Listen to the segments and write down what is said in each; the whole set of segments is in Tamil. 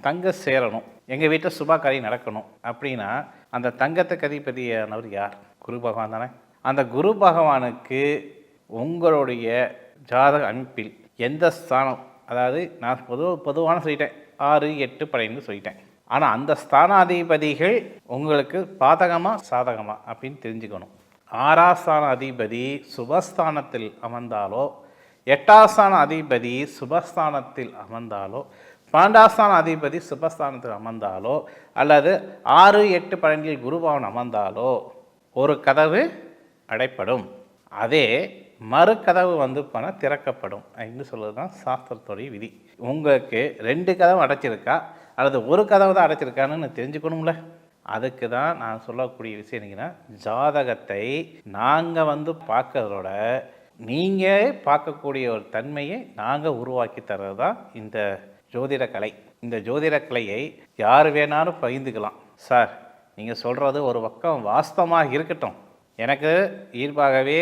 தங்கம் சேரணும், எங்கள் வீட்டில் சுப காரியம் நடக்கணும் அப்படின்னா அந்த தங்கத்துக்கு அதிபதியானவர் யார்? குரு பகவான் தானே. அந்த குரு பகவானுக்கு உங்களுடைய ஜாதக அமைப்பில் எந்த ஸ்தானம், அதாவது நான் பொதுவான சொல்லிட்டேன் 6, 8, 12 சொல்லிட்டேன். ஆனால் அந்த ஸ்தானாதிபதிகள் உங்களுக்கு பாதகமாக சாதகமாக அப்படின்னு தெரிஞ்சுக்கணும். 6ஆம் ஸ்தான அதிபதி சுபஸ்தானத்தில் அமர்ந்தாலோ, 8ஆம் ஸ்தான அதிபதி சுபஸ்தானத்தில் அமர்ந்தாலோ, 12ஆம் ஸ்தான அதிபதி சுபஸ்தானத்தில் அமர்ந்தாலோ, அல்லது 6, 8, 12 குருபவன் அமர்ந்தாலோ ஒரு கதவு அடைப்படும். அதே மறு கதவு திறக்கப்படும் அப்படின்னு சொல்கிறது தான் சாஸ்திரத்துடைய விதி. உங்களுக்கு 2 கதவு அடைச்சிருக்கா அல்லது ஒரு கதவு தான் அடைச்சிருக்கான்னு தெரிஞ்சுக்கணும்ல. அதுக்கு தான் நான் சொல்லக்கூடிய விஷயம் என்னங்கன்னா, ஜாதகத்தை நாங்கள் பார்க்கறதோட நீங்கள் பார்க்கக்கூடிய ஒரு தன்மையை நாங்கள் உருவாக்கி தர்றது தான் இந்த ஜோதிட கலை. இந்த ஜோதிட கலையை யார் வேணாலும் பகிர்ந்துக்கலாம். சார், நீங்கள் சொல்கிறது ஒரு பக்கம் வாஸ்தவமாக இருக்கட்டும், எனக்கு ஈர்ப்பாகவே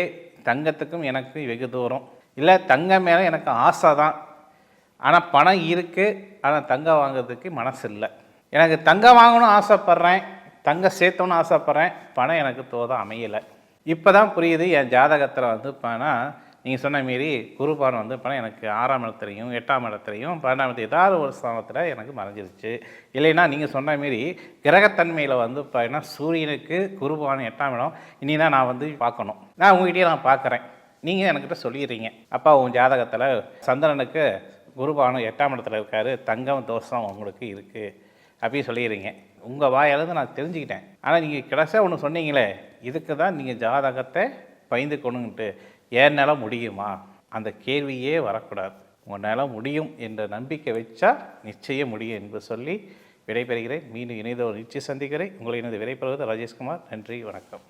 தங்கத்துக்கும் எனக்கு வெகு தூரம் இல்லை, தங்கம் மேலே எனக்கு ஆசை தான், ஆனால் பணம் இருக்குது, ஆனால் தங்கம் வாங்குறதுக்கு மனசு இல்லை. எனக்கு தங்கம் வாங்கணும் ஆசைப்பட்றேன், தங்கம் சேர்த்தோன்னு ஆசைப்பட்றேன், பணம் எனக்கு தோதாக அமையலை. இப்போ தான் புரியுது என் ஜாதகத்தில் இப்போனா நீங்கள் சொன்ன மாரி குருபான் பணம் எனக்கு 6ஆம் இடத்துலையும் 8ஆம் இடத்துலையும் 12ஆம் இடத்துல ஏதாவது ஒரு ஸ்தானத்தில் எனக்கு மறைஞ்சிருச்சு. இல்லைன்னா நீங்கள் சொன்ன மாரி கிரகத்தன்மையில் பார்த்தீங்கன்னா சூரியனுக்கு குருபான் 8ஆம் இடம் இனி தான் நான் பார்க்கணும். நான் உங்ககிட்டயே நான் பார்க்குறேன், நீங்கள் என்கிட்ட சொல்லிடுறீங்க, அப்பா உன் ஜாதகத்தில் சந்திரனுக்கு குருபானம் 8ஆம் இடத்துல இருக்கார், தங்கம் தோஷம் உங்களுக்கு இருக்குது அப்படின்னு சொல்லிடுறீங்க. உங்கள் வாயால் நான் தெரிஞ்சுக்கிட்டேன். ஆனால் நீங்கள் கடைசியாக ஒன்று சொன்னீங்களே, இதுக்கு தான் நீங்கள் ஜாதகத்தை பயந்துக்கணுன்ட்டு. என்னால் முடியுமா? அந்த கேள்வியே வரக்கூடாது. உங்களால் முடியும் என்ற நம்பிக்கை வச்சா நிச்சயம் முடியும் என்று சொல்லி விடைபெறுகிறேன். மீண்டும் இணைந்த ஒரு நிச்சயம் சந்திக்கிறேன். உங்களை இணைந்து விடைபெறுவது ராஜேஷ்குமார். நன்றி, வணக்கம்.